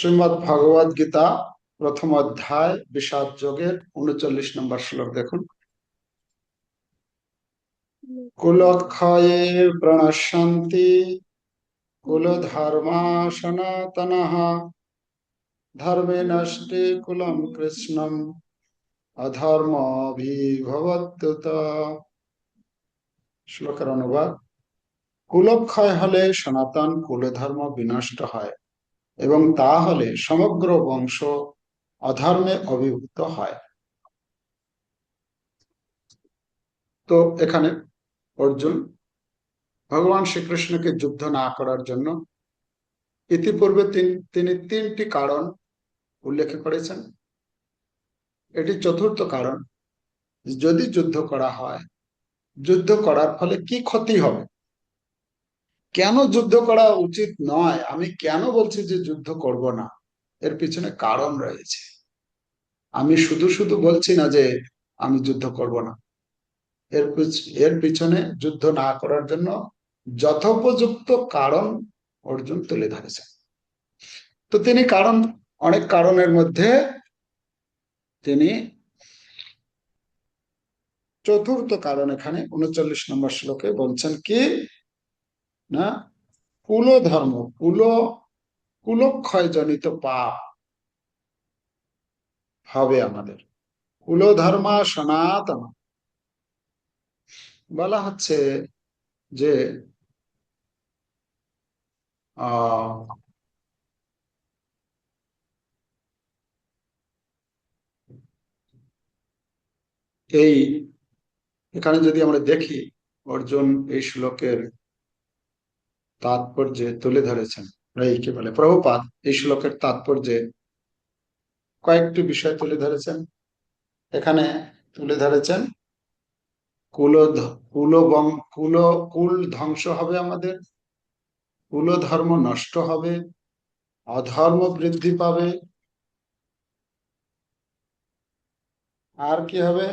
শ্রীমদ্ ভগবদ গীতা প্রথম অধ্যায় বিষাদ যোগের ৩৯ নম্বর শ্লোক দেখুন। কুলক্ষয়ে প্রণশ্যন্তি কুলধর্মা সনাতনঃ ধর্মে নষ্টে কুলম কৃষ্ণম অধর্মভিভবত্যুত। শ্লোকের অনুবাদ: কুলক্ষয় হলে সনাতন কুলধর্ম বিনষ্ট হয় এবং তা হলে সমগ্র বংশ অধর্মে অভিভূত হয়। তো এখানে অর্জুন ভগবান শ্রীকৃষ্ণকে যুদ্ধ না করার জন্য ইতিপূর্বে তিনি তিনটি কারণ উল্লেখ করেছেন। এটি চতুর্থ কারণ, যদি যুদ্ধ করা হয়, যুদ্ধ করার ফলে কি ক্ষতি হবে, কেন যুদ্ধ করা উচিত নয়, আমি কেন বলছি যে যুদ্ধ করব না, এর পিছনে কারণ রয়েছে। আমি শুধু শুধু বলছি না যে আমি যুদ্ধ করব না, এর পিছনে যুদ্ধ না করার জন্য যথোপযুক্ত কারণ অর্জুন তুলে ধরেছেন। তো তিনি অনেক কারণের মধ্যে তিনি চতুর্থ কারণ এখানে ৩৯ নম্বর শ্লোকে বলছেন কি না, কুলধর্ম কুলক্ষয় জনিত পাপ হবে আমাদের। কুলধর্মা সনাতন বলা হচ্ছে যে আহ এই এখানে যদি আমরা দেখি, অর্জুন এই শ্লোকের তাৎপর্যে তুলে ধরেছেন, এই কি বলে প্রভুপাদ এই শ্লোকের তাৎপর্যে কয়েকটি বিষয় তুলে ধরেছেন। এখানে তুলে ধরেছেন কুল কুল কুল কুল ধ্বংস হবে আমাদের, কুল ধর্ম নষ্ট হবে, অধর্ম বৃদ্ধি পাবে, আর কি হবে,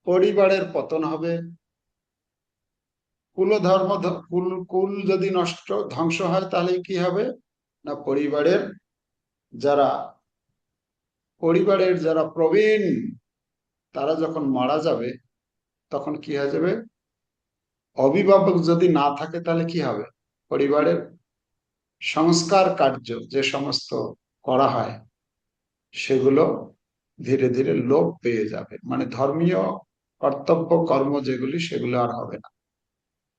পরিবারের পতন হবে। কুল ধর্ম কুল কুল যদি নষ্ট ধ্বংস হয় তাহলে কি হবে না, যারা যারা প্রবীণ তারা যখন মারা যাবে তখন কি হয়ে যাবে, অভিভাবক যদি না থাকে তাহলে কি হবে, পরিবারের সংস্কার কার্য যে সমস্ত করা হয় সেগুলো ধীরে ধীরে লোপ পেয়ে যাবে। মানে ধর্মীয় কর্তব্য কর্ম যেগুলি সেগুলো আর হবে না।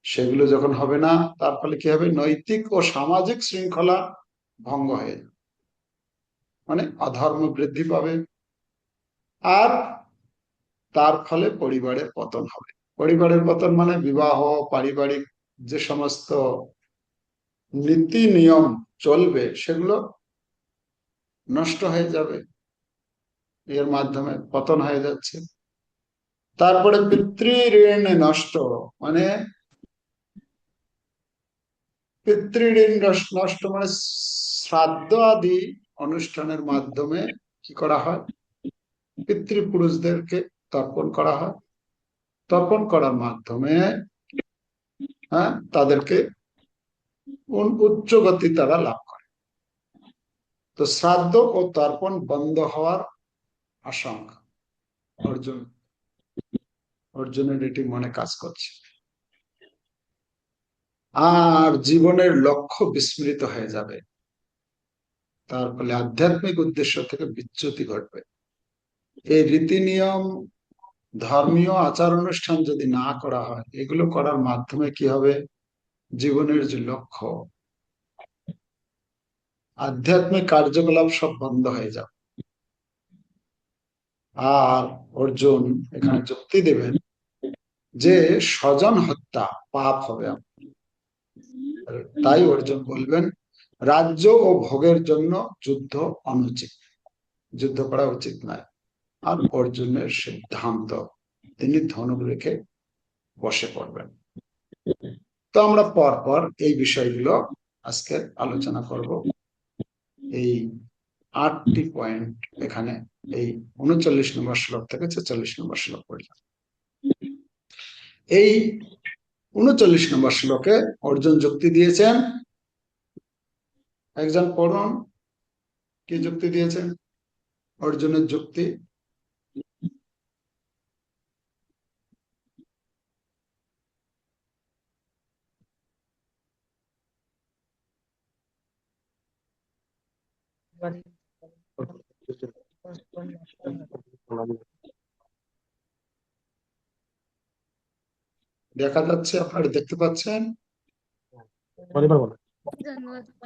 সেগুলো যখন হবে না, তার ফলে কি হবে, নৈতিক ও সামাজিক শৃঙ্খলা ভঙ্গ হয়ে যাবে, মানে অধর্ম বৃদ্ধি পাবে। আর তার ফলে পরিবারের পতন হবে। পরিবারের পতন মানে বিবাহ, পারিবারিক যে সমস্ত নীতি নিয়ম চলবে সেগুলো নষ্ট হয়ে যাবে, এর মাধ্যমে পতন হয়ে যাচ্ছে। তারপরে পিতৃঋণ নষ্ট, মানে পিতৃঋণ নষ্ট মানে শ্রাদ্ধ আদি অনুষ্ঠানের মাধ্যমে কি করা হয়, পিতৃপুরুষদেরকে তর্পণ করা হয়। তর্পণ করার মাধ্যমে তাদেরকে উচ্চ গতি তারা লাভ করে। তো শ্রাদ্ধ ও তর্পণ বন্ধ হওয়ার আশঙ্কা অর্জুনের এটি মনে কাজ করছে। আর জীবনের লক্ষ্য বিস্মৃত হয়ে যাবে, তার ফলে আধ্যাত্মিক উদ্দেশ্য থেকে বিচ্যুতি ঘটবে। এই রীতি নিয়ম, ধর্মীয় আচার অনুষ্ঠান যদি না করা হয়, এগুলো করার মাধ্যমে কি হবে, জীবনের যে লক্ষ্য, আধ্যাত্মিক কার্যকলাপ সব বন্ধ হয়ে যাবে। আর অর্জুন এখানে যুক্তি দেবেন যে স্বজন হত্যা পাপ হবে। তাই অর্জুন বলবেন রাজ্য ও ভোগের জন্য যুদ্ধ অনুচিত, যুদ্ধ করা উচিত নয়। আর অর্জুনের সিদ্ধান্ত, তিনি ধনুক রেখে বসে পড়বেন। তো আমরা পরপর এই বিষয়গুলো আজকে আলোচনা করব। এই 8টি পয়েন্ট এখানে এই ৩৯ নম্বর শ্লোক থেকে ৪৬ নম্বর শ্লোক পর্যন্ত। এই ৩৯ নম্বর শ্লোকে অর্জুন যুক্তি দিয়েছেন একজন পড়ুন কি যুক্তি দিয়েছেন, অর্জুনের যুক্তি। দেখা যাচ্ছে, আপনারা দেখতে পাচ্ছেন?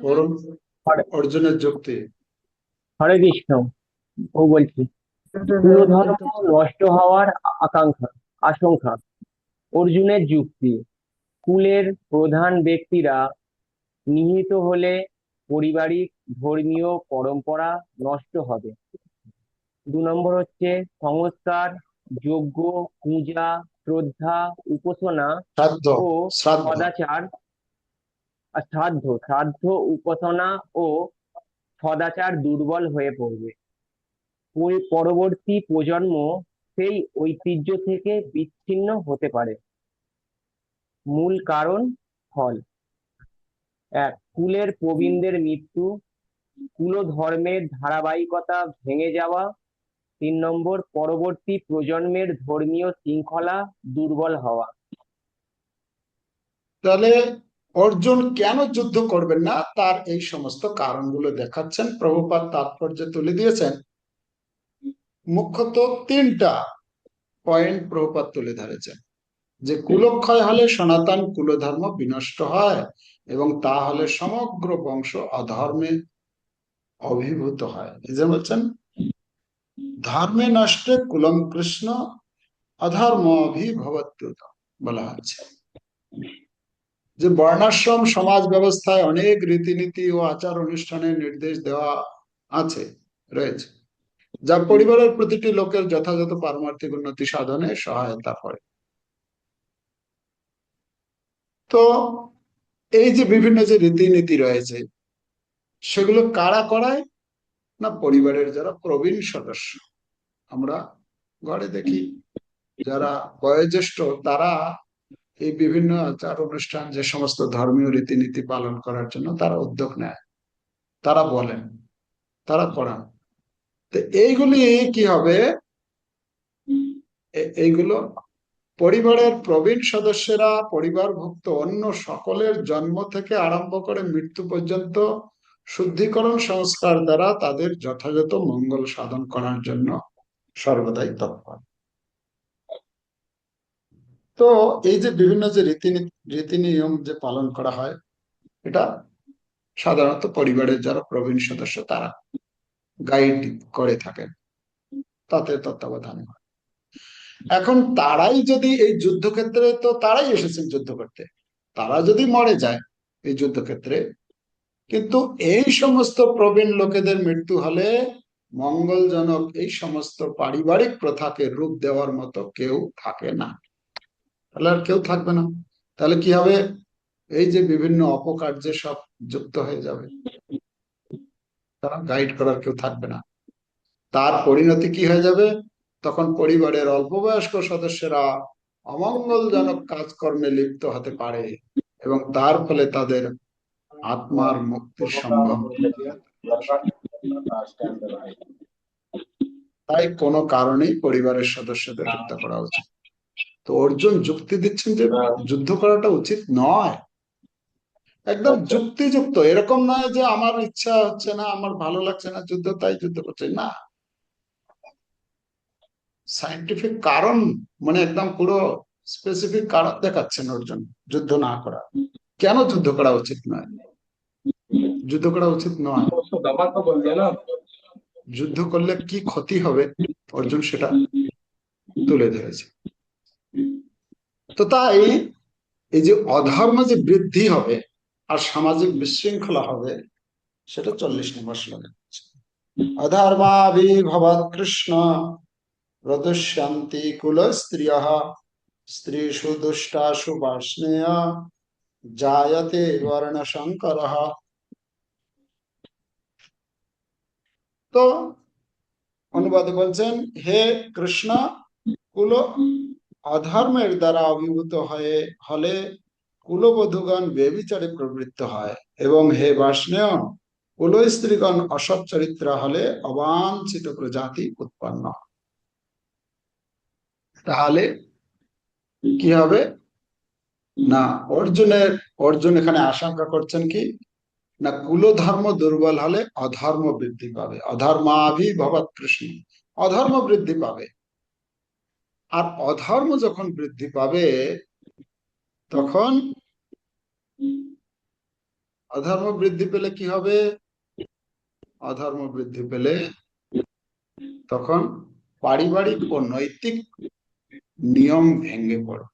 পড়ুন অর্জুনের যুক্তি। হরে কৃষ্ণ। ও বলছি, কুলধর্ম নষ্ট হওয়ার আশঙ্কা। অর্জুনের যুক্তি, কুলের প্রধান ব্যক্তিরা নিহত হলে পারিবারিক ধর্মীয় পরম্পরা নষ্ট হবে। 2 নম্বর হচ্ছে সংস্কার, যজ্ঞ, পূজা, শ্রদ্ধা, উপাসনা শ্রাদ্ধ, ও শ্রাদ্ধ। সদাচার শ্রাদ্ধ শ্রাদ্ধ উপাসনা ও সদাচার দুর্বল হয়ে পড়বে। পরবর্তী প্রজন্ম সেই ঐতিহ্য থেকে বিচ্ছিন্ন হতে পারে। মূল কারণ ফল: 1, কুলের প্রবীণদের মৃত্যু, কুলধর্মের ধারাবাহিকতা ভেঙে যাওয়া। 3 নম্বর, পরবর্তী প্রজন্মের ধর্মীয় শৃঙ্খলা দুর্বল হওয়া। তাহলে অর্জুন কেন যুদ্ধ করবেন না, তার এই সমস্ত কারণগুলো দেখাচ্ছেন প্রভুপাদ, তাৎপর্য তুলে দিয়েছেন। মুখ্যত 3টা পয়েন্ট প্রভুপাদ তুলে ধরেছেন। যে কুলক্ষয় হলে সনাতন কুলধর্ম বিনষ্ট হয়, এবং তা হলে সমগ্র বংশ অধর্মে অভিভূত হয়। এই যে বলছেন, ধর্মে নষ্টে কুলম কৃষ্ণ, অধর্ম অভিভবত্যুত বলা হচ্ছে। যে বর্ণাশ্রম সমাজ ব্যবস্থায় অনেক রীতিনীতি ও আচার অনুষ্ঠানের নির্দেশ দেওয়া আছে, রয়েছে, যা পরিবারের প্রতিটি লোকের যথাযথ পারমার্থিক উন্নতি সাধনে সহায়তা করে। তো এই যে বিভিন্ন যে রীতিনীতি রয়েছে, সেগুলো কারা করায়? না, পরিবারের যারা প্রবীণ সদস্য। আমরা ঘরে দেখি যারা বয়োজ্যেষ্ঠ, তারা এই বিভিন্ন আচার অনুষ্ঠান, যে সমস্ত ধর্মীয় রীতিনীতি পালন করার জন্য তারা উদ্যোগ নেয়, তারা বলেন, তারা করান। তো এইগুলি কি হবে, এইগুলো পরিবারের প্রবীণ সদস্যরা, পরিবারভুক্ত অন্য সকলের জন্ম থেকে আরম্ভ করে মৃত্যু পর্যন্ত শুদ্ধিকরণ সংস্কার দ্বারা তাদের যথাযথ মঙ্গল সাধন করার জন্য সর্বদাই তৎপর। তো এই যে বিভিন্ন যে রীতি নিয়ম যে পালন করা হয়, এটা সাধারণত পরিবারের যারা প্রবীণ সদস্য তারা গাইড করে থাকেন, তাতে তত্ত্বাবধানে হয়। এখন তারাই যদি এই যুদ্ধক্ষেত্রে, তো তারাই এসেছেন যুদ্ধ করতে, তারা যদি মরে যায় এই যুদ্ধক্ষেত্রে, কিন্তু এই সমস্ত প্রবীণ লোকেদের মৃত্যু হলে মঙ্গলজনক এই সমস্ত পারিবারিক প্রথাকে রূপ দেওয়ার মতো কেউ থাকে না। তাহলে আর কেউ থাকবে না। তাহলে কি হবে, এই যে বিভিন্ন অপকার্যে সব যুক্ত হয়ে যাবে, তারা গাইড করার কেউ থাকবে না। তার পরিণতি কি হয়ে যাবে, তখন পরিবারের অল্প বয়স্ক সদস্যরা অমঙ্গলজনক কাজকর্মে লিপ্ত হতে পারে, এবং তার ফলে তাদের আত্মার মুক্তির সম্ভব। তাই কোনো কারণেই পরিবারের সদস্যদের হত্যা করা উচিত। তো অর্জুন যুক্তি দিচ্ছেন যে যুদ্ধ করাটা উচিত নয়, একদম যুক্তিযুক্ত। এরকম নয় যে আমার ইচ্ছা হচ্ছে না, আমার ভালো লাগছে না যুদ্ধ, তাই যুদ্ধ করছে না। সায়েন্টিফিক কারণ, মানে একদম পুরো স্পেসিফিক কারণ দেখাচ্ছেন অর্জুন যুদ্ধ না করা। কেন যুদ্ধ করা উচিত নয়? যুদ্ধ করা উচিত নয়, যুদ্ধ করলে কি ক্ষতি হবে অর্জুন সেটা তুলে ধরেছে। তো তাই এই যে অধর্ম যে বৃদ্ধি হবে আর সামাজিক বিশৃঙ্খলা হবে, সেটা 40 নম্বর শ্লোকে। অধর্মাবির্ভবৎ কৃষ্ণ রদস্যন্তি কুল স্ত্রিয়ঃ, স্ত্রীষু দুষ্টাসু বার্ষ্ণেয় জায়তে বর্ণ সংকরঃ। তো অনুবাদে বলছেন, হে কৃষ্ণ, কুল অধর্মের দ্বারা অভিভূত হলে কুলবধূগণ বেবিচারে প্রবৃত্ত হয়, এবং হে বার্ষ্ণেয়, কুল স্ত্রীগণ অসৎ চরিত্র হলে অবাঞ্ছিত প্রজাতি উৎপন্ন হয়। তাহলে কি হবে না, অর্জুন এখানে আশঙ্কা করছেন কি না, কুলধর্ম দুর্বল হলে অধর্ম বৃদ্ধি পাবে, অধর্মাভিভবৎ কৃষ্ণ, অধর্ম বৃদ্ধি পাবে। আর অধর্ম যখন বৃদ্ধি পাবে তখন অধর্ম বৃদ্ধি পেলে কি হবে, অধর্ম বৃদ্ধি পেলে তখন পারিবারিক ও নৈতিক নিয়ম ভেঙে পড়ে,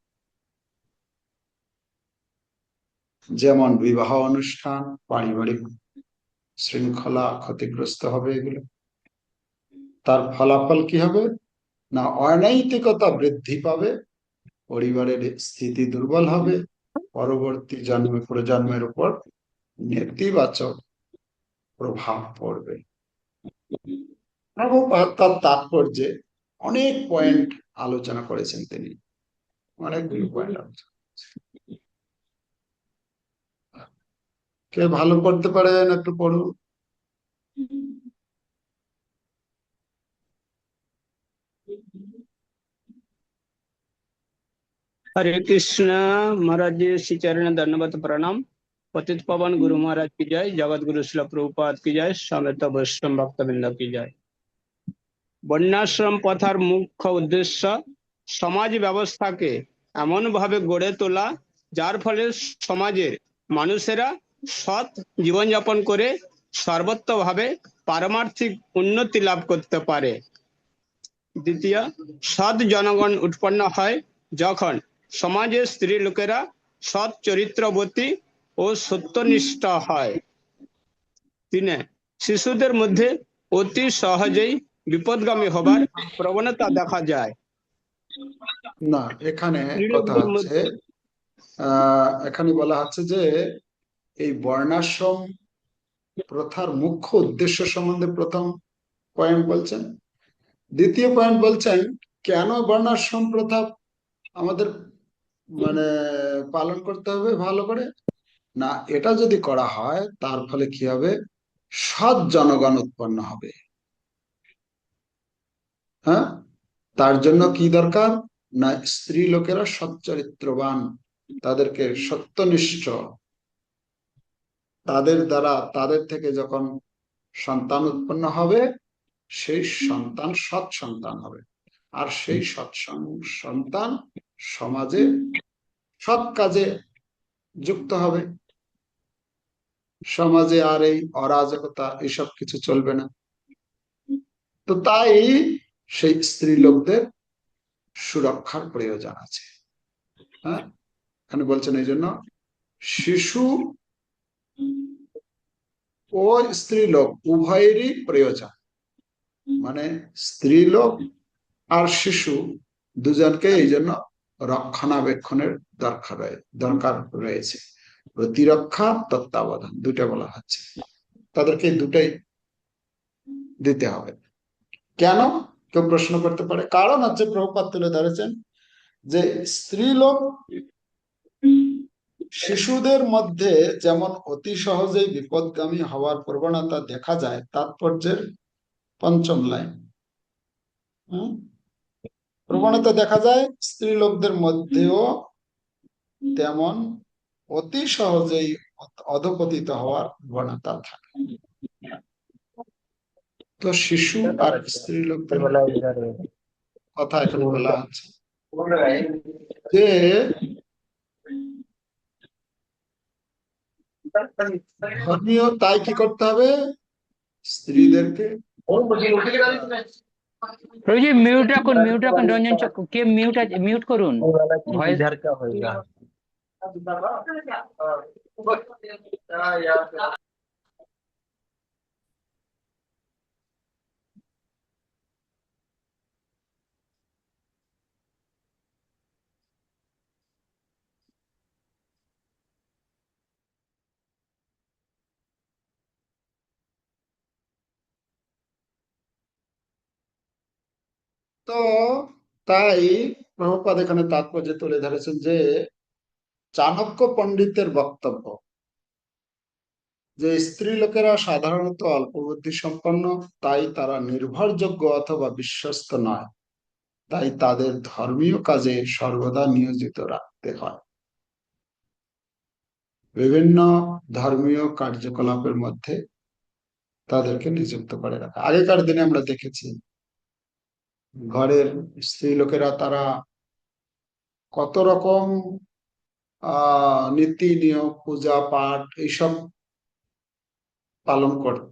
যেমন বিবাহ অনুষ্ঠান, পারিবারিক শৃঙ্খলা ক্ষতিগ্রস্ত হবে এগুলো। তার ফলাফল কি হবে না, অনৈতিকতা বৃদ্ধি পাবে, পরিবারের স্থিতি দুর্বল হবে, পরবর্তী প্রজন্মের উপর নেতিবাচক প্রভাব পড়বে। প্রভুপাদ তার তাৎপর্যে অনেক পয়েন্ট আলোচনা করেছেন, তিনি অনেকগুলো পয়েন্ট আলোচনা। কে ভালো পড়তে পারেন একটু পড়ুন। हरे कृष्ण। महाराज जी श्री चरण धन्यवाद प्रणाम। पतित पावन गुरु महाराज की जय। जगत गुरु शिल प्रभुपाद की जय। समेत वैष्णव भक्तबृंद की जय। বন্যাশ্রম প্রথার মুখ্য উদ্দেশ্য সমাজ ব্যবস্থাকে এমন ভাবে গড়ে তোলা যার ফলে সমাজের মানুষেরা সৎ জীবনযাপন করে সর্বত্রভাবে পারমার্থিক উন্নতি লাভ করতে পারে। দ্বিতীয়, সৎ জনগণ উৎপন্ন হয় যখন সমাজের স্ত্রী লোকেরা সৎ চরিত্রবতী ও সত্যনিষ্ঠ হয়। তিনে, শিশুদের মধ্যে অতি সহজেই বিপদগামী হবার প্রবণতা দেখা যায়। না, এখানে কথা স্ত্রীলোকদের হচ্ছে, মধ্যে এখানে বলা হচ্ছে যে এই বর্ণাশ্রম প্রথার মুখ্য উদ্দেশ্য সম্বন্ধে প্রথম পয়েন্ট বলছেন। দ্বিতীয় পয়েন্ট বলছেন কেন বর্ণাশ্রম প্রথা আমাদের মানে পালন করতে হবে ভালো করে, না এটা যদি করা হয় তার ফলে কি হবে, সৎ জনগণ উৎপন্ন হবে। হ্যাঁ, তার জন্য কি দরকার না, স্ত্রী লোকেরা সচ্চরিত্রবান, তাদেরকে সত্যনিষ্ঠ, তাদের থেকে যখন সন্তান উৎপন্ন হবে সেই সন্তান সৎ সন্তান হবে, আর সেই সন্তান সমাজে সৎ কাজে যুক্ত হবে, সমাজে আর এই অরাজকতা এসব কিছু চলবে না। তো তাই সেই স্ত্রী লোকদের সুরক্ষার প্রয়োজন আছে। হ্যাঁ, এখানে বলছেন এই জন্য শিশু ও স্ত্রী লোক উভয়েরই প্রয়োজন, মানে স্ত্রী লোক আর শিশু দুজনকে এই জন্য রক্ষণাবেক্ষণের দরকার রয়েছে। প্রতিরক্ষা, তত্ত্বাবধান দুইটা বলা হচ্ছে, তাদেরকে দুটাই দিতে হবে। কেন কেউ প্রশ্ন করতে পারে, কারণ হচ্ছে প্রভুপাদ তুলে ধরেছেন যে স্ত্রীলোক শিশুদের মধ্যে যেমন অতি সহজেই বিপদগামী হওয়ার প্রবণতা দেখা যায়, তাৎপর্যের পঞ্চম লাইন, প্রবণতা দেখা যায় স্ত্রী লোকদের মধ্যেও তেমন অতি সহজেই অধপতিত হওয়ার প্রবণতা থাকে। তো শিশু আর স্ত্রী লোকদের কথা এখানে বলা আছে যে ধর্মীয়, তাই কি করতে হবে, স্ত্রীদেরকে প্রভুজি মিউট রাখুন, মিউট রাখুন। রঞ্জন চক্র কে মিউট আছে, মিউট করুন ভয়েস। इधर क्या होगा? তো তাই প্রভুপাদ এখানে তাৎপর্য তুলে ধরেছেন যে চাণক্য পণ্ডিতের বক্তব্য যে স্ত্রী লোকেরা সাধারণত অল্প বুদ্ধি সম্পন্ন, তাই তারা নির্ভরযোগ্য অথবা বিশ্বস্ত নয়, তাই তাদের ধর্মীয় কাজে সর্বদা নিয়োজিত রাখতে হয়। বিভিন্ন ধর্মীয় কার্যকলাপের মধ্যে তাদেরকে নিযুক্ত করে রাখা। আগেকার দিনে আমরা দেখেছি ঘরের স্ত্রী লোকেরা তারা কত রকম নীতি নিয়ম, পূজা পাঠ এইসব পালন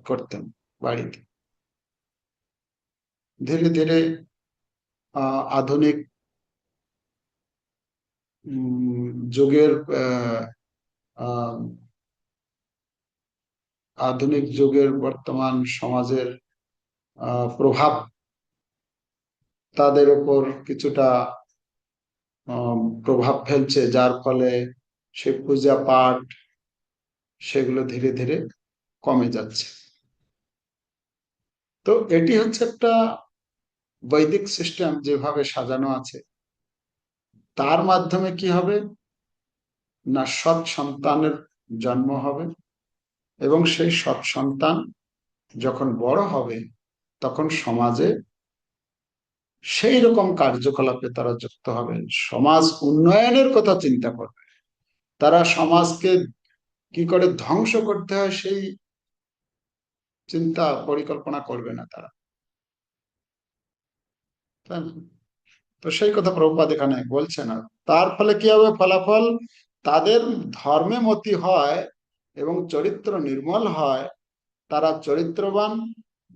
করতেন বাড়িতে। ধীরে ধীরে আধুনিক যুগের আধুনিক যুগের বর্তমান সমাজের প্রভাব তাদের উপর কিছুটা প্রভাব ফেলছে, যার ফলে সে পূজা পাঠ সেগুলো ধীরে ধীরে কমে যাচ্ছে। তো এটি হচ্ছে একটা বৈদিক সিস্টেম যেভাবে সাজানো আছে, তার মাধ্যমে কি হবে না, সৎ সন্তানের জন্ম হবে, এবং সেই সৎ সন্তান যখন বড় হবে তখন সমাজে সেই রকম কার্যকলাপে তারা যুক্ত হবে, সমাজ উন্নয়নের কথা চিন্তা করবে। তারা সমাজকে কি করে ধ্বংস করতে হয় সেই চিন্তা পরিকল্পনা করবে না তারা। তো সেই কথা প্রভুপাদ এখানে বলছে না। তার ফলে কি হবে, ফলাফল তাদের ধর্মে মতি হয় এবং চরিত্র নির্মল হয়। তারা চরিত্রবান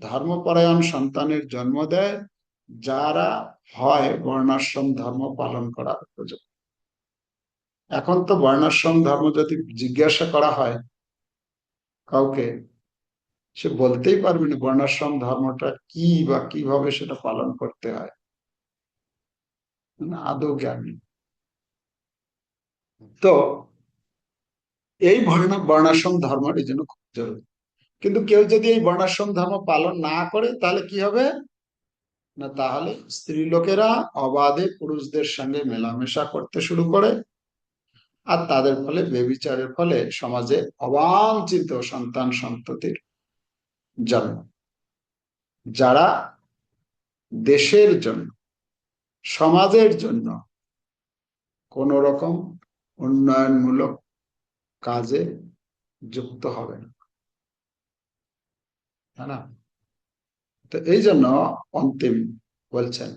ধর্মপরায়ণ সন্তানের জন্ম দেয়, যারা হয় বর্ণাশ্রম ধর্ম পালন করার উপযুক্ত। এখন তো বর্ণাশ্রম ধর্ম যদি জিজ্ঞাসা করা হয় কাউকে, সে বলতেই পারবে না বর্ণাশ্রম ধর্মটা কি বা কিভাবে সেটা পালন করতে হয়, আদৌ জ্ঞান নেই। তো এই বর্ণাশ্রম ধর্মের এই জন্য খুব জরুরি। কিন্তু কেউ যদি এই বর্ণাশ্রম ধর্ম পালন না করে তাহলে কি হবে না, তাহলে স্ত্রী লোকেরা অবাধে পুরুষদের সঙ্গে মেলামেশা করতে শুরু করে, আর তাদের ফলে ব্যভিচারের ফলে সমাজে অবাঞ্ছিত সন্তান সন্ততির জন্ম, যারা দেশের জন্য সমাজের জন্য কোন রকম উন্নয়নমূলক কাজে যুক্ত হবে না, তাই না? তো এই জন্য অন্তিম বলছেন,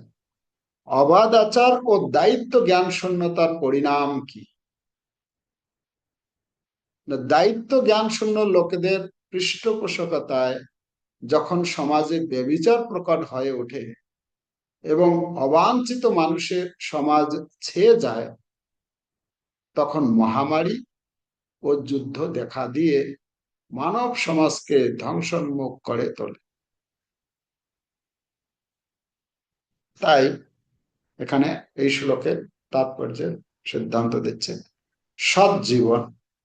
অবাধ আচার ও দায়িত্ব জ্ঞান শূন্যতার পরিণাম কি। দায়িত্ব জ্ঞান শূন্য লোকেদের পৃষ্ঠপোষকতায় যখন সমাজে ব্যভিচার প্রকট হয়ে ওঠে এবং অবাঞ্ছিত মানুষের সমাজ ছেয়ে যায়, তখন মহামারী ও যুদ্ধ দেখা দিয়ে মানব সমাজকে ধ্বংসোন্মুখ করে তোলে। তাই এখানে এই শ্লোকের তাৎপর্যের সিদ্ধান্ত দিচ্ছেন, সৎ জীবন,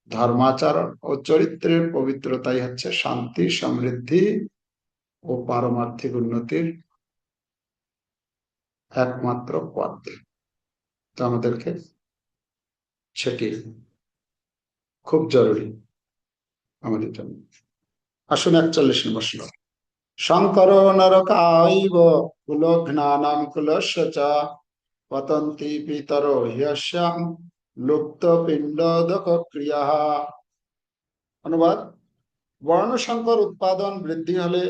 ধর্মাচরণ ও চরিত্রের পবিত্রতাই হচ্ছে শান্তি, সমৃদ্ধি ও পারমার্থিক উন্নতির একমাত্র পথ। তো আমাদেরকে সেটি খুব জরুরি আমাদের জন্য। আসুন 41 নম্বর শ্লোক। শঙ্কর নরকাইব কুল জ্ঞানাম কুলস্য চ পতন্তি পিতরো হ্যস্যাম লুপ্ত পিণ্ডোদক ক্রিয়া। অনুবাদ, বর্ণসংকর উৎপাদন বৃদ্ধি হলে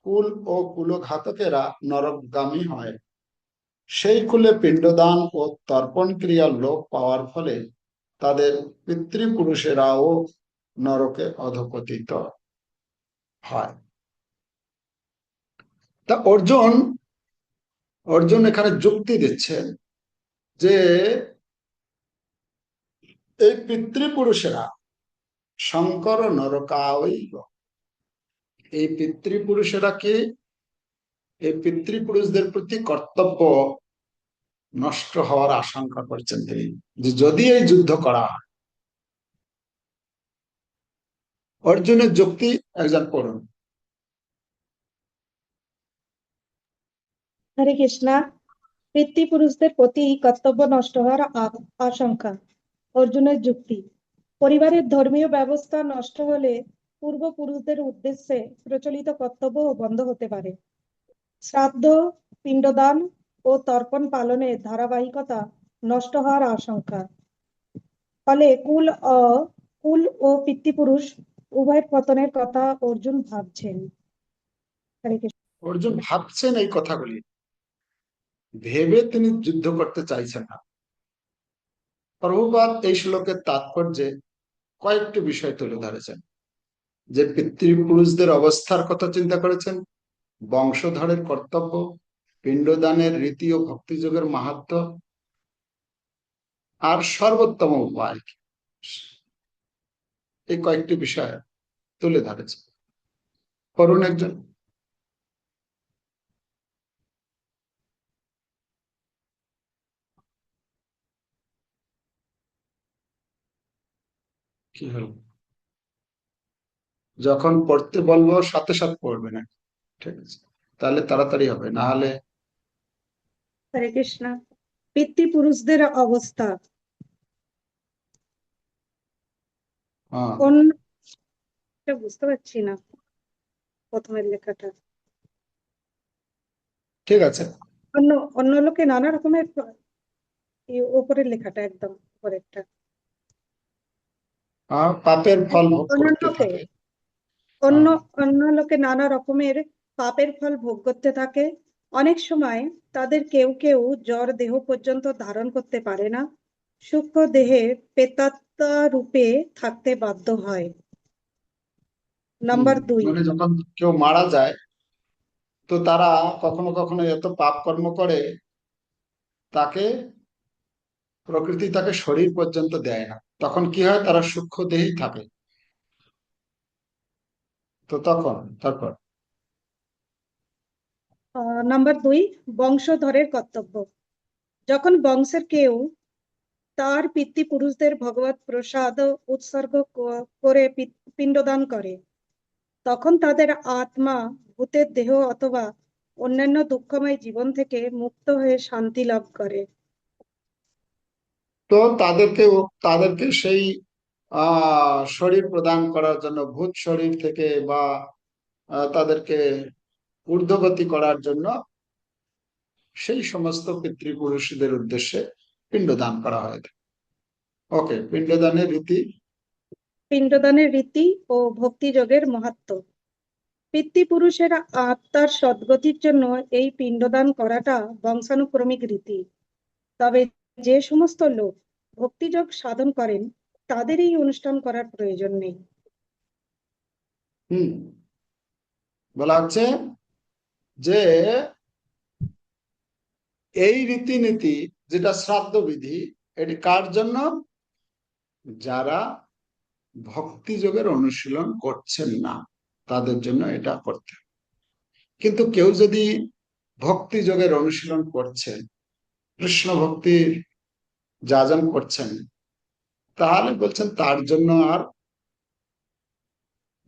কুল ও কুলঘাতকেরা নরকগামী হয়। সেই কুলে পিণ্ডদান ও তর্পণ ক্রিয়ার লোপ পাওয়ার ফলে তাদের পিতৃপুরুষেরাও নরকে অধঃপতিত হয়। তা অর্জুন এখানে যুক্তি দিচ্ছেন যে এই পিতৃপুরুষেরা শঙ্কর নরকায়ৈব, এই পিতৃপুরুষেরা কি, এই পিতৃপুরুষদের প্রতি কর্তব্য নষ্ট হওয়ার আশঙ্কা করছেন তিনি, যে যদি এই যুদ্ধ করা হয়। অর্জুনের যুক্তি একজন পড়ুন। হরে কৃষ্ণা। পিতৃপুরুষদের প্রতি কর্তব্য নষ্ট হওয়ার আশঙ্কা। অর্জুনের যুক্তি, পরিবারের ধর্মীয় ব্যবস্থা নষ্ট হলে পূর্বপুরুষদের উদ্দেশ্যে প্রচলিত কর্তব্য বন্ধ হতে পারে। শ্রাদ্ধ, পিণ্ডদান ও তর্পণ পালনের ধারাবাহিকতা নষ্ট হওয়ার আশঙ্কা। ফলে কুল ও পিতৃপুরুষ উভয়ের পতনের কথা অর্জুন ভাবছেন। হরে কৃষ্ণ। অর্জুন ভাবছেন এই কথাগুলি, ভেবে তিনি যুদ্ধ করতে চাইছেন না। প্রভুপাদ এই শ্লোকের তাৎপর্যে কয়েকটি বিষয় তুলে ধরেছেন। যে পিতৃপুরুষদের অবস্থার কথা চিন্তা করেছেন, বংশধরের কর্তব্য, পিণ্ডদানের রীতি ও ভক্তিযোগের মাহাত্ম্য, আর সর্বোত্তম উপায়, এই কয়েকটি বিষয় তুলে ধরেছে। করুন একজন। কি হলো? যখন পড়তে বলবো সাথে সাথে পড়বে না, ঠিক আছে? তাহলে তাড়াতাড়ি হবে, না হলে। হরে কৃষ্ণ। পিতৃপুরুষদের অবস্থা বুঝতে পারছি না প্রথমের লেখাটা। ঠিক আছে, অন্য অন্য লোকে নানা রকমের উপরের লেখাটা একদম উপরেরটা। পাপের ফল ভোগ অন্য করতে লোকে থাকে। অন্য লোকে নানা রকমের পাপের ফল ভোগ করতে থাকে। অনেক সময় তাদের কেউ কেউ জড় দেহ পর্যন্ত ধারণ করতে পারে না, সূক্ষ্ম দেহে প্রেতাত্মা রূপে থাকতে বাধ্য হয়। নাম্বার 2। মানে যখন কেউ মারা যায়, তো তারা কখনো কখনো এত পাপ কর্ম করে, তাকে প্রকৃতি তাকে শরীর পর্যন্ত দেয় না। তখন কি হয়? তারা সূক্ষ্ম দেহেই থাকে। তো তারপর নাম্বার 2, বংশধরের কর্তব্য। যখন বংশের কেউ তার পিতৃপুরুষদের ভগবত প্রসাদ উৎসর্গ করে পিণ্ডদান করে, তখন তাদের আত্মা ভূতের দেহ অথবা অন্যান্য দুঃখময় জীবন থেকে মুক্ত হয়ে শান্তি লাভ করে। তো তাদেরকে সেই শরীর প্রদান করার জন্য, ভূত শরীর থেকে বা তাদেরকে ঊর্ধ্বগতি করার জন্য সেই সমস্ত পিতৃপুরুষদের উদ্দেশ্যে পিণ্ডদান করা হয়। ওকে, পিণ্ডদানের রীতি। পিণ্ডদানের রীতি ও ভক্তিযোগের মাহাত্ম্য। পিতৃপুরুষের আত্মার সদ্গতির জন্য এই পিণ্ডদান করাটা বংশানুক্রমিক রীতি। তবে যে সমস্ত লোক ভক্তিযোগ সাধন করেন তাদের এই অনুষ্ঠান করার প্রয়োজন নেই। বলা হচ্ছে যে এই রীতিনীতি, যেটা শ্রাদ্ধ বিধি, এটি কার জন্য? যারা ভক্তি যোগের অনুশীলন করছেন না, তাদের জন্য এটা করতে। কিন্তু কেউ যদি ভক্তি যোগের অনুশীলন করছেন, কৃষ্ণ ভক্তির যাজন করছেন, তাহলে বলছেন তার জন্য আর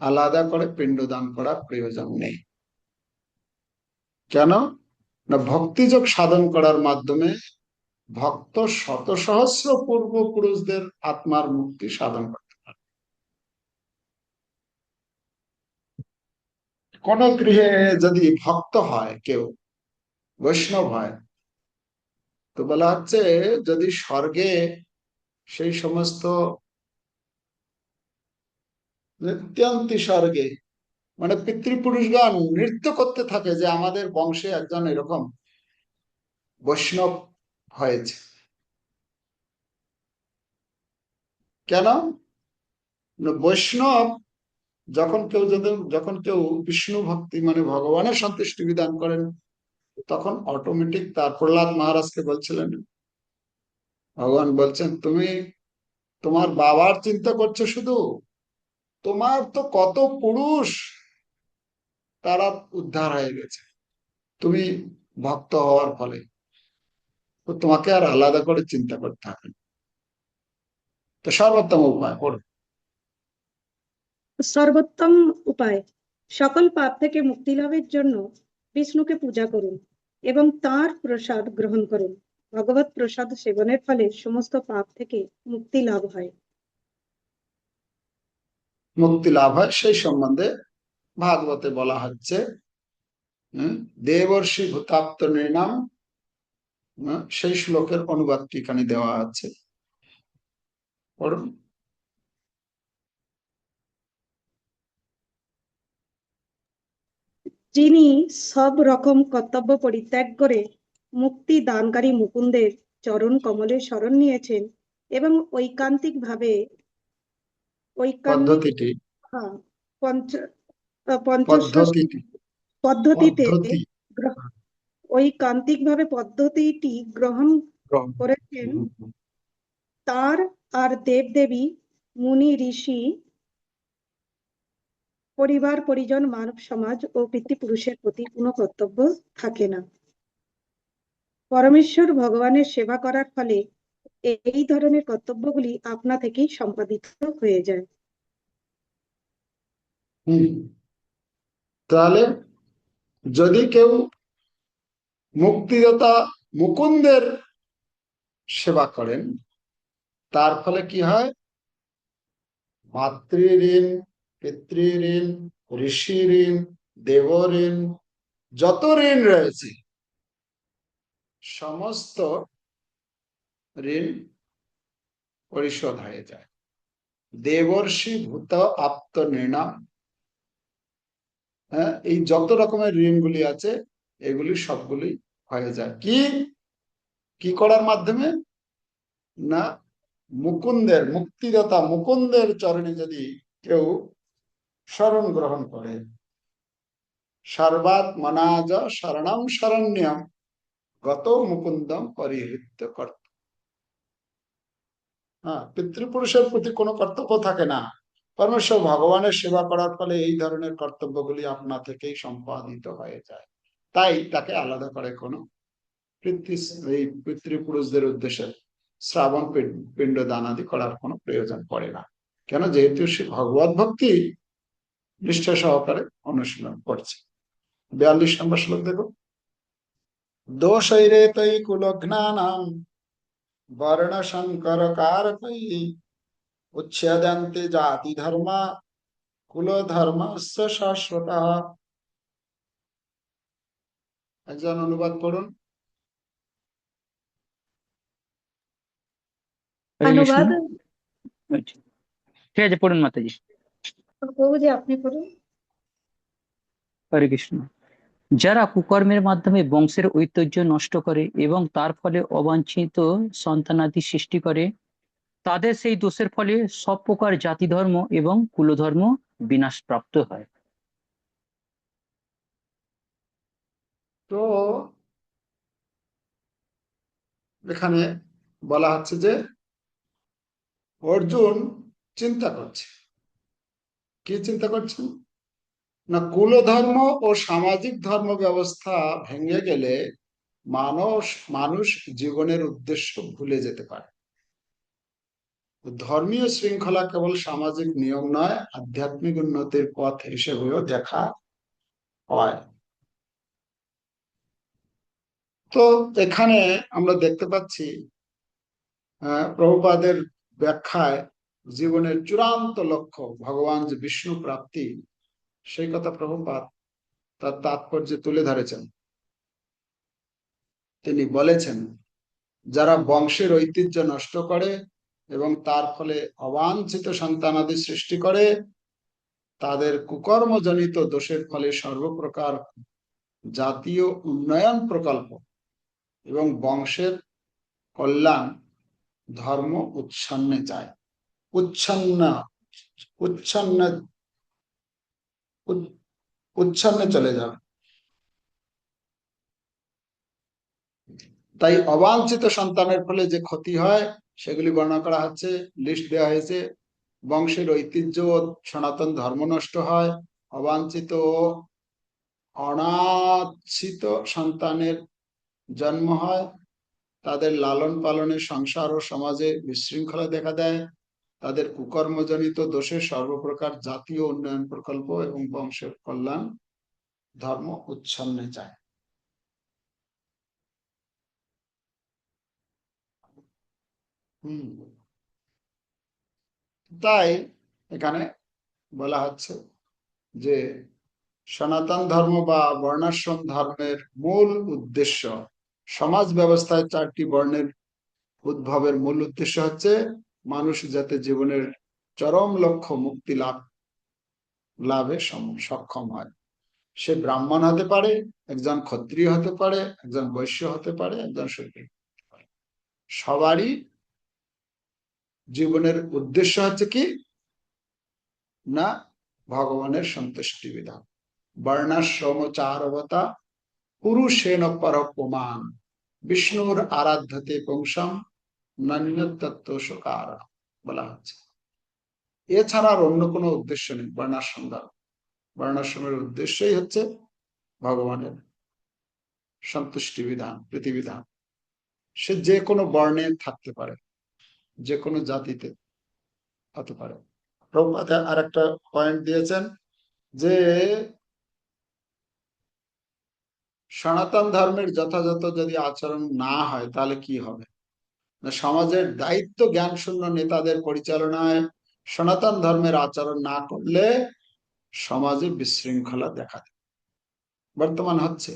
আলাদা করে পিণ্ডদান করার প্রয়োজন নেই। কেন না? ভক্তিযোগ সাধন করার মাধ্যমে ভক্ত শত সহস্র পূর্বপুরুষদের আত্মার মুক্তি সাধন করতে পারে। কোন গৃহে যদি ভক্ত হয়, কেউ বৈষ্ণব হয়, তো বলা হচ্ছে যদি স্বর্গে সেই সমস্ত নৃত্যান্তি স্বর্গে, মানে পিতৃপুরুষগণ নৃত্য করতে থাকে যে আমাদের বংশে একজন এরকম বৈষ্ণব হয়েছে। কেন? বৈষ্ণব যখন কেউ বিষ্ণু ভক্তি মানে ভগবানের সন্তুষ্টি বিধান করেন, তখন অটোমেটিক তার প্রহ্লাদ মহারাজকে বলছিলেন, ভগবান বলছেন তুমি তোমার বাবার চিন্তা করছো শুধু, তোমার তো কত পুরুষ তারা উদ্ধার হয়ে গেছে তুমি ভক্ত হওয়ার ফলে, তো তোমাকে আর আলাদা করে চিন্তা করতে হবে না। তো সর্বোত্তম উপায় পড়ো। সর্বোত্তম উপায়, সকল পাপ থেকে মুক্তি লাভের জন্য বিষ্ণুকে পূজা করুন এবং তার প্রসাদ গ্রহণ করুন। ভগবত প্রসাদ সেবনের ফলে সমস্ত পাপ থেকে মুক্তি লাভ হয়। মুক্তি লাভ হয় সেই সম্বন্ধে ভাগবতে বলা হচ্ছে। দেবর্ষি ভূতাপ্ত নৃণাম, সেই শ্লোকের অনুবাদটি এখানে দেওয়া আছে, পড়ুন। যিনি সব রকম কর্তব্য পরিত্যাগ করে মুক্তি দানকারী মুকুন্দের চরণ কমলে শরণ নিয়েছেন এবং ঐকান্তিক পদ্ধতিটি হ্যাঁ, পঞ্চষষ্ঠী পদ্ধতিটি পদ্ধতিতে পদ্ধতি ঐকান্তিক পদ্ধতিটি গ্রহণ গ্রহণ। করেছেন, তার আর দেবদেবী, মুনি, ঋষি, পরিবার পরিজন, মানব সমাজ ও পিতৃপুরুষের প্রতি কোনো কর্তব্য থাকে না। পরমেশ্বর ভগবানের সেবা করার ফলে এই ধরনের কর্তব্যগুলি আপনা থেকেই সম্পাদিত হয়ে যায়। তাহলে যদি কেউ মুক্তিদাতা মুকুন্দের সেবা করেন, তার ফলে কি হয়? মাতৃঋণ, পিতৃঋণ, ঋষি ঋণ, দেব ঋণ, যত ঋণ রয়েছে সমস্ত ঋণ পরিশোধ হয়ে যায়। দেবর্ষি ভূত আপ্ত নৃণাম, এই যত রকমের ঋণগুলি আছে এগুলি সবগুলি হয়ে যায়। কি করার মাধ্যমে? না, মুকুন্দের, মুক্তিদাতা মুকুন্দের চরণে যদি কেউ শরণ গ্রহণ করে, সর্বাত্মনাজ শরণম শরণ্যম গত মুকুন্দম পরিহৃত্য কর্ত। পিতৃপুরুষের প্রতি কোনো কর্তব্য থাকে না, পরমেশ্বর ভগবানের সেবা করার ফলে এই ধরনের কর্তব্যগুলি আপনা থেকেই সম্পাদিত হয়ে যায়। তাই তাকে আলাদা করে কোনো এই পিতৃপুরুষদের উদ্দেশ্যে শ্রাবণ পিণ্ড দান আদি করার কোনো প্রয়োজন পড়ে না। কেন? যেহেতু সে ভগবত ভক্তি নিষ্ঠা সহকারে অনুশীলন করছে। 42 নম্বর শ্লোক দেখো। দোষৈরে তৈ কুলঘ্নানাম বর্ণ সংকর কারকৈ উচ্ছেদন্তে জাতি ধর্মা কুল ধর্মস্য শাশ্বতঃ। একজন অনুবাদ পড়ুন। হরে কৃষ্ণ। অনুবাদ আচ্ছা, ঠিক আছে, পড়ুন মাতাজি। প্রভুজি, আপনি করুন। হরে কৃষ্ণ। যারা কুকর্মের মাধ্যমে বংশের ঐতিহ্য নষ্ট করে এবং তার ফলে অবাঞ্ছিত সন্তানাদি সৃষ্টি করে, তাদের সেই দোষের ফলে সব প্রকার জাতি ধর্ম এবং কুলধর্ম বিনাশ প্রাপ্ত হয়। তো এখানে বলা হচ্ছে যে অর্জুন চিন্তা করছে। কি চিন্তা করছেন? না, কুলধর্ম ও সামাজিক ধর্ম ব্যবস্থা ভেঙে গেলে মানুষ জীবনের উদ্দেশ্য ভুলে যেতে পারে। ধর্মীয় শৃঙ্খলা কেবল সামাজিক নিয়ম নয়, আধ্যাত্মিক উন্নতির পথ হিসেবেও দেখা হয়। তো এখানে আমরা দেখতে পাচ্ছি প্রভুপাদের ব্যাখ্যায় জীবনের চূড়ান্ত লক্ষ্য ভগবান যে বিষ্ণু প্রাপ্তি, সেই কথা প্রভুপাদ তার তাৎপর্য তুলে ধরেছেন। তিনি বলেছেন, যারা বংশের ঐতিহ্য নষ্ট করে এবং তার ফলে অবাঞ্ছিত সন্তানাদি সৃষ্টি করে, তাদের কুকর্মজনিত দোষের ফলে সর্বপ্রকার জাতীয় উন্নয়ন প্রকল্প এবং বংশের কল্যাণ ধর্ম উচ্ছন্নে যায়, উচ্ছন্নে চলে যাবে। তাই অবাঞ্ছিত সন্তানের ফলে যে ক্ষতি হয় সেগুলি বর্ণনা করা হচ্ছে, লিস্ট দেওয়া হয়েছে। বংশের ঐতিহ্য সনাতন ধর্ম নষ্ট হয়, অবাঞ্ছিত অনাচ্ছিত সন্তানের জন্ম হয়, তাদের লালন পালনে সংসার ও সমাজে বিশৃঙ্খলা দেখা দেয়, তাদের কুকর্মজনিত দোষে সর্বপ্রকার জাতীয় উন্নয়ন প্রকল্প এবং বংশের কল্যাণ ধর্ম উচ্ছন্নে যায়। তাই এখানে বলা হচ্ছে যে সনাতন ধর্ম বা বর্ণাশ্রম ধর্মের মূল উদ্দেশ্য, সমাজ ব্যবস্থায় 4টি বর্ণের উদ্ভবের মূল উদ্দেশ্য হচ্ছে মানুষ যাতে জীবনের চরম লক্ষ্য মুক্তি লাভে সক্ষম হয়। সে ব্রাহ্মণ হতে পারে, একজন ক্ষত্রিয় হতে পারে, একজন বৈশ্য হতে পারে, একজন শূদ্র হতে পারে। সবারই জীবনের উদ্দেশ্য হচ্ছে কি না, ভগবানের সন্তুষ্টি বিধান। বর্ণাশ্রম চারবতা পুরুষেন পরপমান বিষ্ণুর আরাধ্যতে পুংসাম নান্যতত্ত্ব শোকার বলা হচ্ছে। এছাড়া আর অন্য কোনো উদ্দেশ্য নেই বর্ণাশ্রম ধর্ম। বর্ণাশ্রমের উদ্দেশ্যই হচ্ছে ভগবানের সন্তুষ্টি বিধান, প্রীতিবিধান। সে যে কোনো বর্ণে থাকতে পারে, যে কোনো জাতিতে হতে পারে। প্রভুপাদ আর একটা পয়েন্ট দিয়েছেন যে সনাতন ধর্মের যথাযথ যদি আচরণ না হয় তাহলে কি হবে না, সমাজের দায়িত্ব জ্ঞান শূন্য নেতাদের পরিচালনায় সনাতন ধর্মের আচরণ না করলে সমাজে বিশৃঙ্খলা দেখা দেয়। বর্তমান হচ্ছে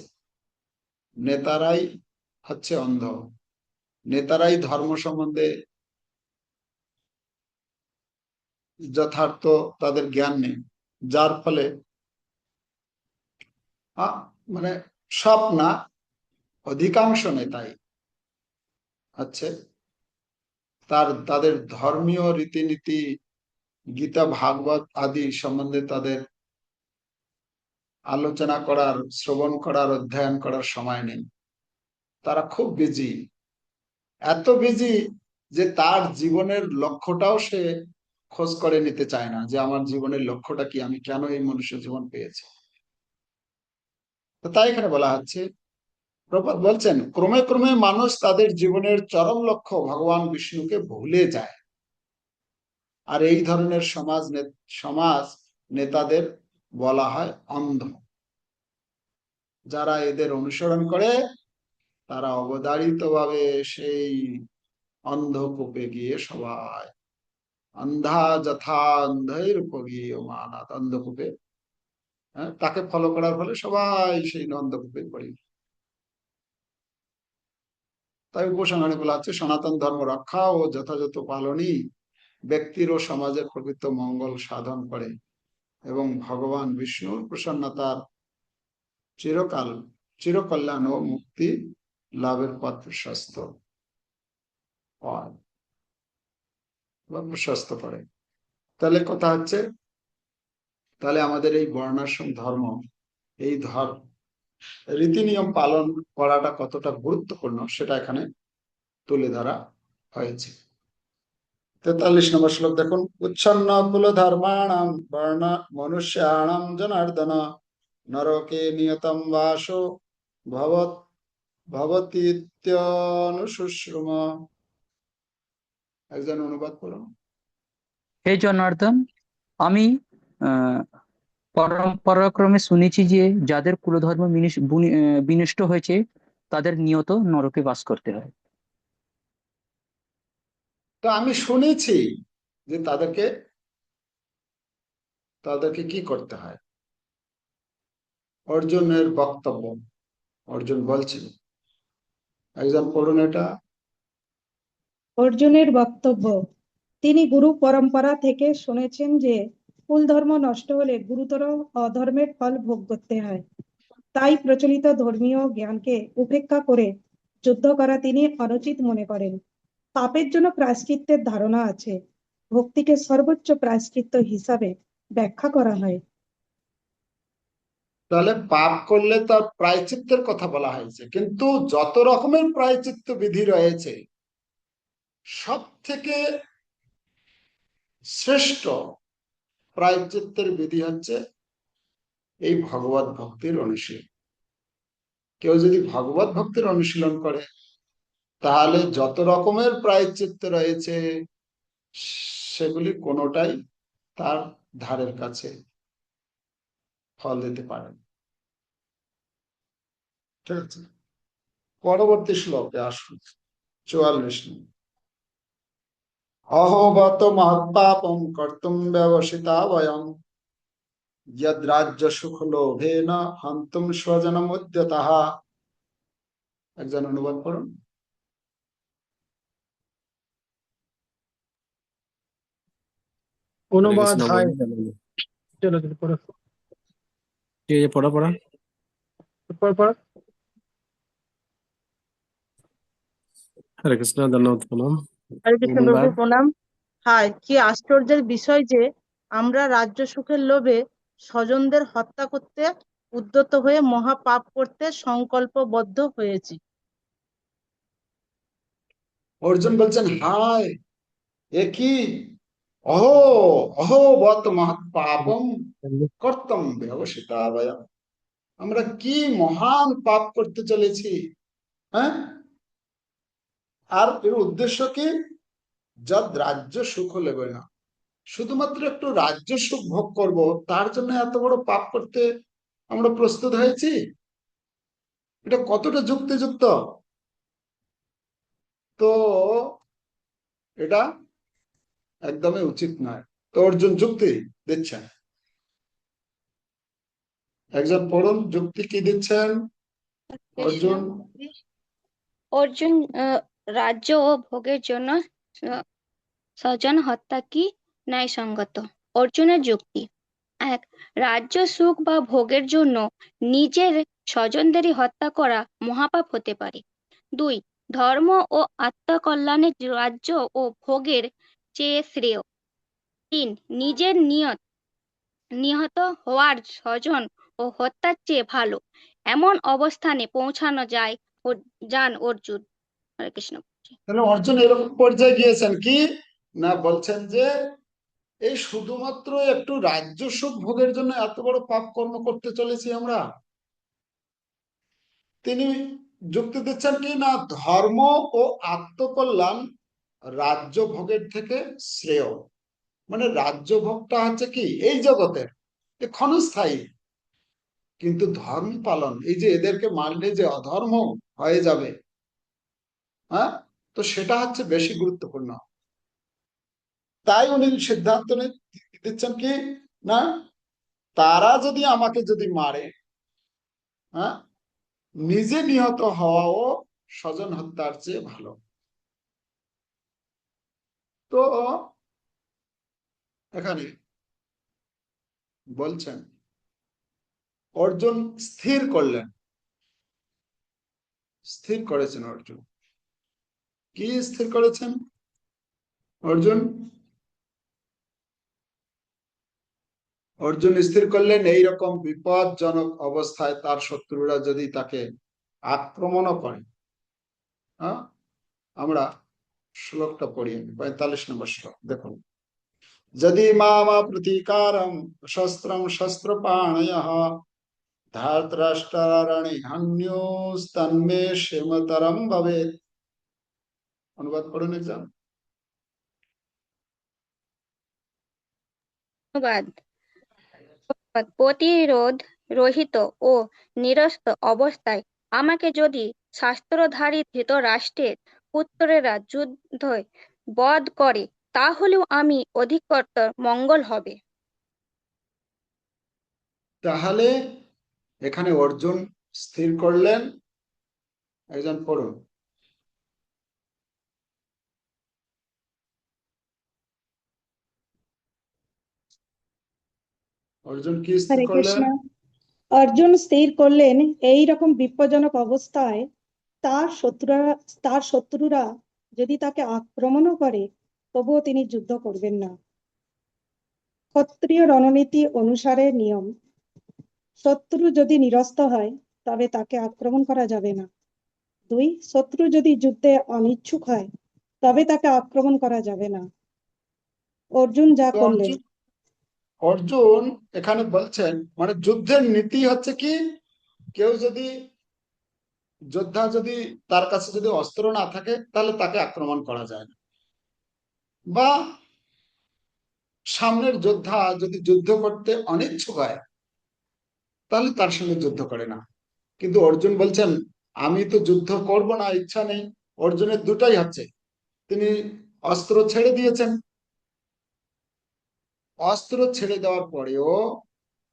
নেতারাই হচ্ছে অন্ধ, নেতারাই ধর্ম সম্বন্ধে যথার্থ তাদের জ্ঞান নেই, যার ফলে মানে সব না, অধিকাংশ নেতাই হচ্ছে তাদের ধর্মীয় রীতিনীতি, গীতা ভাগবত আদি সম্বন্ধে তাদের আলোচনা করার, শ্রবণ করার, অধ্যয়ন করার সময় নেই। তারা খুব বিজি, এত বিজি যে তার জীবনের লক্ষ্যটাও সে খোঁজ করে নিতে চায় না, যে আমার জীবনের লক্ষ্যটা কি, আমি কেন এই মনুষ্য জীবন পেয়েছি। তো তাই এখানে বলা হচ্ছে, প্রভুপাদ বলছেন ক্রমে ক্রমে মানুষ তাদের জীবনের চরম লক্ষ্য ভগবান বিষ্ণুকে ভুলে যায়। আর এই ধরনের সমাজ নেতাদের বলা হয় অন্ধ। যারা এদের অনুসরণ করে তারা অবধারিতভাবে সেই অন্ধকূপে গিয়ে সবাই অন্ধা যথা অন্ধের উপগীয় মানাত, অন্ধকূপে তাকে ফলো করার ফলে সবাই সেই অন্ধকূপে পড়ে। তাই উপসংহারে বলা হচ্ছে সনাতন ধর্ম রক্ষা ও যথাযথ পালনই ব্যক্তির ও সমাজের প্রকৃত মঙ্গল সাধন করে এবং ভগবান বিষ্ণুর প্রসন্নতার চিরকল্যাণ ও মুক্তি লাভের পথ প্রশস্ত হয় বা প্রশস্ত করে। তাহলে কথা হচ্ছে, তাহলে আমাদের এই বর্ণাশ্রম ধর্ম, এই রীতি নিয়ম পালন করাটা কতটা গুরুত্বপূর্ণ সেটা এখানে তুলে ধরা হয়েছে। 43 নম্বর শ্লোক দেখুন, উচ্ছন্ন কুল ধর্মাণাম বর্ণ মনুষ্যাণাম জনার্দন নরকে নিয়তম বাসো ভবত ভবতীত্যনুশুশ্রুম। একজন অনুবাদ করুন। হে জনার্দন, আমি পরাক্রমে শুনেছি যে যাদের কুলধর্ম বিনষ্ট হয়েছে তাদের নিয়ত নরকে বাস করতে হয়। তো আমি শুনেছি যে তাদেরকে কি করতে হয়। অর্জুনের বক্তব্য, অর্জুন বলছেন, একজন পড়ুন এটা। অর্জুনের বক্তব্য, তিনি গুরু পরম্পরা থেকে শুনেছেন যে কুল ধর্ম নষ্ট হলে গুরুতর অধর্মের ফল ভোগ করতে হয়। তাই প্রচলিত ধর্মীয় জ্ঞানকে উপেক্ষা করে যুদ্ধ করা তিনি অনুচিত মনে করেন। পাপের জন্য প্রায়শ্চিত্তের ধারণা আছে, ভক্তিকে সর্বোচ্চ প্রায়শ্চিত্ত হিসাবে ব্যাখ্যা করা হয়। তাহলে পাপ করলে তার প্রায়শ্চিত্তের কথা বলা হয়েছে, কিন্তু যত রকমের প্রায়শ্চিত্ত বিধি রয়েছে সব থেকে শ্রেষ্ঠ প্রায়শ্চিত্তের বিধি হচ্ছে এই ভগবত ভক্তির অনুশীলন। কেউ যদি ভগবত ভক্তির অনুশীলন করে তাহলে যত রকমের প্রায়শ্চিত্ত রয়েছে সেগুলি কোনোটাই তার ধারের কাছে ফল দিতে পারে। ঠিক আছে, পরবর্তী শ্লোকে আসুন, 44 নম্বর। অহোবত মহৎপাপম কর্তুম ব্যবসিতা বয়ম যদ রাজ্য সুখ লোভেন হন্তুম স্বজনম উদ্যতঃ। একজন অনুবাদ করুন। হরে অনুবাদ কৃষ্ণ হাই। বন্ধু। চলো চলো পড়ো। ঠিক আছে, পড়া পড়া। পড়ো পড়ো। হরে কৃষ্ণ, ধন্যবাদ, প্রণাম। হরে কৃষ্ণ প্রভু অনুবাদ। প্রণাম। হায়, কি আশ্চর্যের বিষয় যে আমরা রাজ্য সুখের লোভে স্বজনদের হত্যা করতে উদ্যত হয়ে মহা পাপ করতে সংকল্পবদ্ধ হয়েছি। অর্জুন বলছেন, হায় এ কি! অহো অহো বত মহৎ পাপম কর্তম ব্যবসিতা বয়ম। আমরা কি মহান পাপ করতে চলেছি, হ্যাঁ? আর এর উদ্দেশ্য কি? যদ রাজ্য সুখ লেবে না, শুধুমাত্র একটু রাজ্য সুখ ভোগ করব, তার জন্য এত বড় পাপ করতে আমরা প্রস্তুত হয়েছি। এটা কতটা যুক্তিযুক্ত! তো এটা একদমই উচিত নয়। তো অর্জুন যুক্তি দিচ্ছেন। একজন পড়ুন, যুক্তি কি দিচ্ছেন অর্জুন? অর্জুন, রাজ্য ও ভোগের জন্য স্বজন হত্যা কি ন্যায়সঙ্গত? অর্জুনের যুক্তি: 1. রাজ্য সুখ বা ভোগের জন্য নিজের স্বজনদেরই হত্যা করা মহাপাপ হতে পারে। 2. ধর্ম ও আত্মকল্যাণের রাজ্য ও ভোগের চেয়ে শ্রেয়। 3. নিজের নিহত হওয়ার স্বজন ও হত্যার চেয়ে ভালো এমন অবস্থানে পৌঁছানো যান অর্জুন। হরে কৃষ্ণ। তাহলে অর্জুন এরকম পর্যায়ে গিয়েছেন কি না, বলছেন যে এই শুধুমাত্র একটু রাজ্য সুখ ভোগের জন্য এত বড় পাপ কর্ম করতে চলেছি আমরা। তিনি যুক্তি দিচ্ছেন কি না, ধর্ম ও আত্মকল্যাণ রাজ্য ভোগের থেকে শ্রেয়। মানে রাজ্য ভোগটা হচ্ছে কি এই জগতের, ক্ষণস্থায়ী, কিন্তু ধর্ম পালন, এই যে এদেরকে মানলে যে অধর্ম হয়ে যাবে, হ্যাঁ, তো সেটা হচ্ছে বেশি গুরুত্বপূর্ণ। তাই উনি সিদ্ধান্ত দিচ্ছেন কি না, তারা যদি আমাকে যদি মারে, হ্যাঁ, নিজে নিহত হওয়াও স্বজন হত্যার চেয়ে ভালো। তো এখানে বলছেন অর্জুন স্থির করলেন, স্থির করেছেন অর্জুন। কি স্থির করেছেন অর্জুন? অর্জুন স্থির করলেন এইরকম বিপদজনক অবস্থায় তার শত্রুরা যদি তাকে আক্রমণও করে। হ্যাঁ, আমরা শ্লোকটা পড়ি, 45 নম্বর শ্লোক দেখুন। যদি মামা প্রতিকারম শস্ত্রম শস্ত্রপাণয়ঃ ধার্তরাষ্ট্রারণে হন্যোস্তন্মে সেমতরম ভবেৎ। অনুবাদ পড়ুন একজন। ধন্যবাদ। প্রতিরোধ রহিত ও নিরস্ত অবস্থায় আমাকে যদি শাস্ত্রধারী ধৃতরাষ্ট্রের পুত্রেরা যুদ্ধে বধ করে, তাহলেও আমি অধিকতর মঙ্গল হবে। তাহলে এখানে অর্জুন স্থির করলেন, একজন পড়ুন। অর্জুন কি স্থির হরে করলেন? কৃষ্ণ। অর্জুন স্থির করলেন এই রকম বিপজ্জনক অবস্থায় তার শত্রুরা যদি তাকে আক্রমণও করে, তবুও তিনি যুদ্ধ করবেন না। ক্ষত্রিয় রণনীতি অনুসারে নিয়ম, শত্রু যদি নিরস্ত হয় তবে তাকে আক্রমণ করা যাবে না। 2. শত্রু যদি যুদ্ধে অনিচ্ছুক হয় তবে তাকে আক্রমণ করা যাবে না। অর্জুন যা তো করলেন। অর্জুন এখানে বলছেন, মানে যুদ্ধের নীতি হচ্ছে কি, কেউ যদি যোদ্ধা যদি তার কাছে যদি অস্ত্র না থাকে তাহলে তাকে আক্রমণ করা যায় না, বা সামনের যোদ্ধা যদি যুদ্ধ করতে অনিচ্ছুক হয় তাহলে তার সঙ্গে যুদ্ধ করে না। কিন্তু অর্জুন বলছেন আমি তো যুদ্ধ করব না, ইচ্ছা নেই। অর্জুনের দুটাই হচ্ছে, তিনি অস্ত্র ছেড়ে দিয়েছেন। অস্ত্র ছেড়ে দেওয়ার পরেও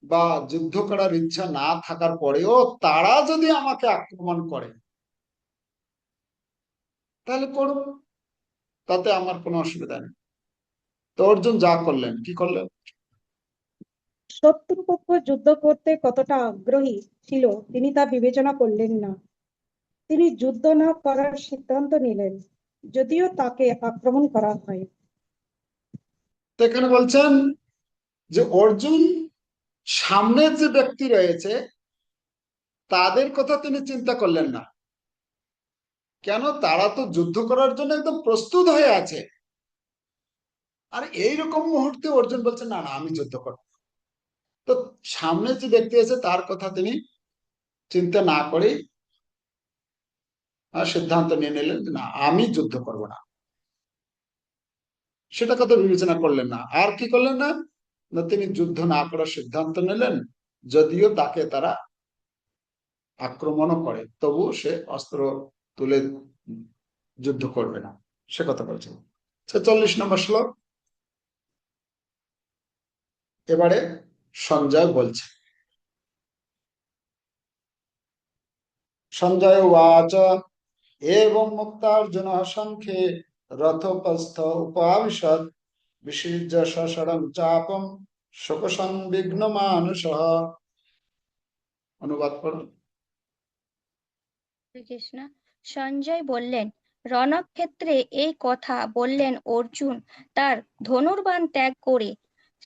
বা যুদ্ধ করার ইচ্ছা না থাকার পরেও তারা যদি আমাকে আক্রমণ করে তাহলে করুন, তাতে আমার কোনো অসুবিধা নেই। তো অর্জুন যা করলেন, কি করলেন? শত্রুপক্ষ যুদ্ধ করতে কতটা আগ্রহী ছিল তিনি তা বিবেচনা করলেন না। তিনি যুদ্ধ না করার সিদ্ধান্ত নিলেন, যদিও তাকে আক্রমণ করা হয়। তো এখানে বলছেন যে অর্জুন সামনের যে ব্যক্তি রয়েছে তাদের কথা তিনি চিন্তা করলেন না। কেন? তারা তো যুদ্ধ করার জন্য একদম প্রস্তুত হয়ে আছে। আর এইরকম মুহূর্তে অর্জুন বলছেন না না আমি যুদ্ধ করব। তো সামনে যে ব্যক্তি আছে তার কথা তিনি চিন্তা না করেই সিদ্ধান্ত নিয়ে নিলেন যে না আমি যুদ্ধ করব না। সেটা কথা বিবেচনা করলেন না। আর কি করলেন না? না তিনি যুদ্ধ না করার সিদ্ধান্ত নিলেন, যদিও তাকে তারা আক্রমণও করে তবু সে অস্ত্র তুলে যুদ্ধ করবে না, সে কথা বলছেন। ৪৬ নম্বর শ্লোক। এবারে সঞ্জয় বলছে, সঞ্জয় উবাচ এবং মুক্তার্জুন সংখ্যে রথোপস্থ উপাবিশদ বিসৃজ্য সশরং চাপম শোকসংবিঘ্ন মানসঃ। অনুবাদ করুন। কৃষ্ণ। সঞ্জয় বললেন, রণক্ষেত্রে এই কথা বললেন অর্জুন তার ধনুর্বাণ ত্যাগ করে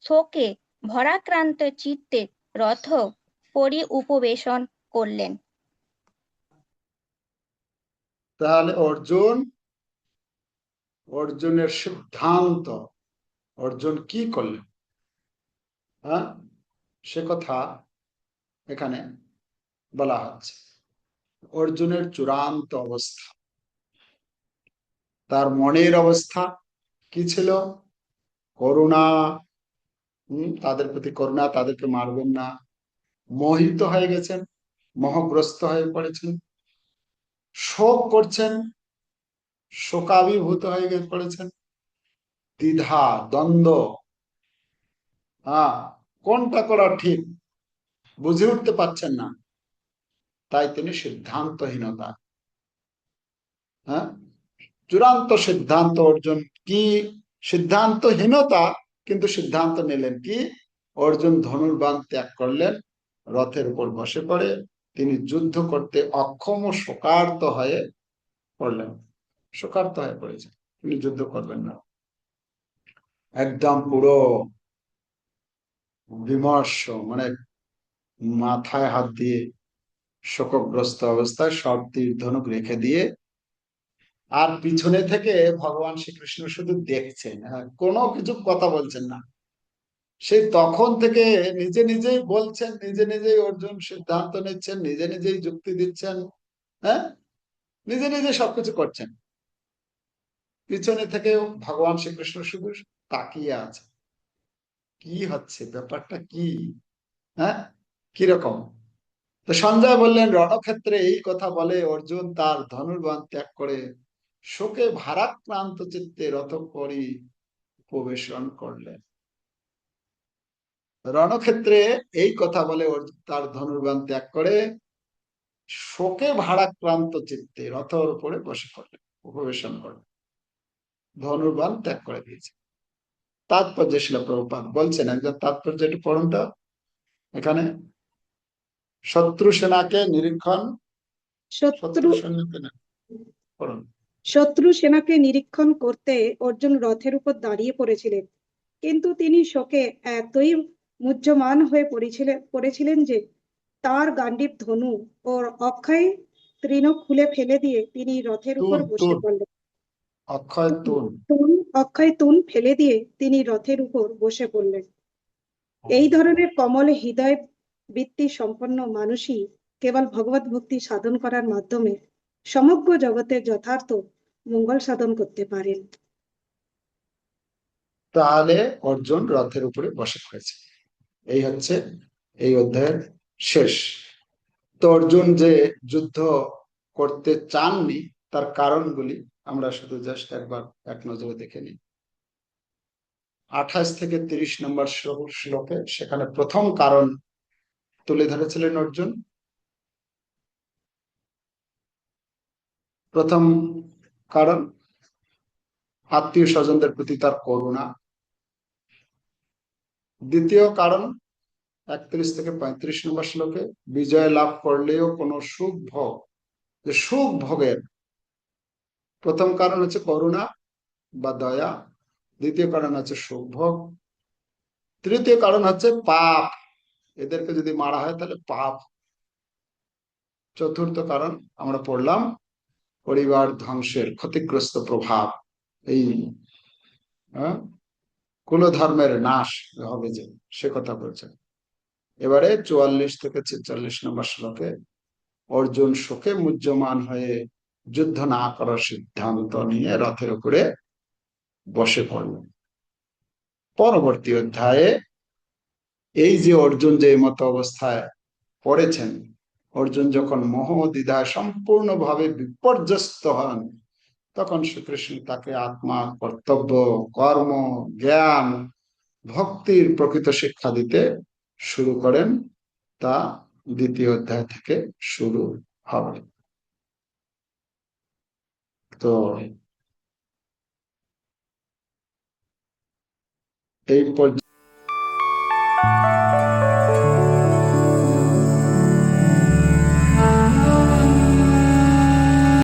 শোকে ভরাক্রান্ত চিত্তে রথ উপবেশন করলেন। তাহলে অর্জুনের সিদ্ধান্ত, অর্জুন কি করলেন, হ্যাঁ, সে কথা এখানে বলা হচ্ছে। অর্জুনের চূড়ান্ত অবস্থা, তার মনের অবস্থা কি ছিল? করুণা, তাদের প্রতি করুণা, তাদেরকে মারবেন না, মোহিত হয়ে গেছেন, মোহগ্রস্ত হয়ে পড়েছেন, শোক করছেন, শোকাভিভূত হয়ে পড়েছেন, দ্বিধা দ্বন্দ্ব, কোনটা করা ঠিক বুঝে উঠতে পারছেন না। তাই তিনি সিদ্ধান্তহীনতা, চূড়ান্ত সিদ্ধান্ত অর্জুন কি? সিদ্ধান্তহীনতা, কিন্তু সিদ্ধান্ত নিলেন কি? অর্জুন ধনুর্বাণ ত্যাগ করলেন, রথের উপর বসে পড়ে তিনি যুদ্ধ করতে অক্ষম ও শোকার্ত হয়ে পড়লেন, শোকার্ত হয়ে পড়েছেন, তিনি যুদ্ধ করবেন না। একদম পুরো বিমর্ষ, মানে মাথায় হাত দিয়ে শোকগ্রস্ত অবস্থায় সব তীর ধনুক রেখে দিয়ে, আর পিছনে থেকে ভগবান শ্রীকৃষ্ণ শুধু দেখছেন, কোনো কিছু কথা বলছেন না। সেই তখন থেকে নিজে নিজেই বলছেন, নিজে নিজেই অর্জুন সিদ্ধান্ত নিচ্ছেন, নিজে নিজেই যুক্তি দিচ্ছেন, হ্যাঁ, নিজে নিজে সবকিছু করছেন। পিছনে থেকে ভগবান শ্রীকৃষ্ণ শুধু তাকিয়ে আছে, কি হচ্ছে, ব্যাপারটা কি, হ্যাঁ, কিরকম। তো সঞ্জয় বললেন, রণক্ষেত্রে এই কথা বলে অর্জুন তার ধনুর্বাণ ত্যাগ করে শোকে ভারাক্রান্ত চিত্তে রথ উপবেশন করলেন। রণক্ষেত্রে এই কথা বলে অর্জুন তার ধনুর্বাণ ত্যাগ করে শোকে ভারাক্রান্ত চিত্তে রথের উপরে বসে পড়লেন, উপবেশন করলেন, ধনুর্বাণ ত্যাগ করে দিয়েছে। তাৎপর্য শিল প্রভুপাদ বলছেন, একজন তাৎপর্য একটু পড়ুনটা এখানে। শত্রু সেনাকে নিরীক্ষণ, শত্রু সেনাকে নিরীক্ষণ করতে অর্জুন রথের উপর দাঁড়িয়ে পড়েছিলেন, কিন্তু তিনি শোকে এতই মুহ্যমান হয়ে পড়েছিলেন যে তার গান্ডীব ধনু ও অক্ষয় তৃণ খুলে ফেলে দিয়ে তিনি রথের উপর বসে পড়লেন। অক্ষয় তুন ফেলে দিয়ে তিনি রথের উপর বসে পড়লেন। এই ধরনের কমল হৃদয় বৃত্তি সম্পন্ন মানুষই কেবল ভগবত ভক্তি সাধন করার মাধ্যমে সমগ্র জগতের যথার্থ মঙ্গল সাধন করতে পারেন। তাহলে অর্জুন রথের উপরে বসে পড়েছে। এই হচ্ছে এই অধ্যায়ের শেষ। তো অর্জুন যে যুদ্ধ করতে চাননি তার কারণগুলি আমরা শুধু জাস্ট একবার এক নজরে দেখে নিই। 28 থেকে 30 নম্বর শ্লোকে সেখানে প্রথম কারণ তুলে ধরেছিলেন অর্জুন। প্রথম কারণ আত্মীয় স্বজনদের প্রতি তার করুণা। দ্বিতীয় কারণ 31 থেকে 35 নম্বর শ্লোকে বিজয় লাভ করলেও কোনো সুখ ভোগ, যে সুখ ভোগের প্রথম কারণ হচ্ছে করুণা বা দয়া, দ্বিতীয় কারণ হচ্ছে সুখ ভোগ, তৃতীয় কারণ হচ্ছে পাপ, এদেরকে যদি মারা হয় তাহলে পাপ, চতুর্থ কারণ আমরা পড়লাম পরিবার ধ্বংসের ক্ষতিগ্রস্ত প্রভাব, এই কুলধর্মের নাশ হবে যে সে কথা বলছে। এবারে 44 থেকে 46 নম্বর শ্লোকে অর্জুন শোকে মুহ্যমান হয়ে যুদ্ধ না করার সিদ্ধান্ত নিয়ে রথের উপরে বসে পড়ল। পরবর্তী অধ্যায়ে এই যে অর্জুন যে মত অবস্থায় পড়েছেন, অর্জুন যখন মোহ দ্বিধায় সম্পূর্ণভাবে বিপর্যস্ত হন, তখন শ্রীকৃষ্ণ তাকে আত্মা, কর্তব্য, কর্ম, জ্ঞান, ভক্তির প্রকৃত শিক্ষা দিতে শুরু করেন। তা দ্বিতীয় অধ্যায় থেকে শুরু হবে। তো এই পর্যন্ত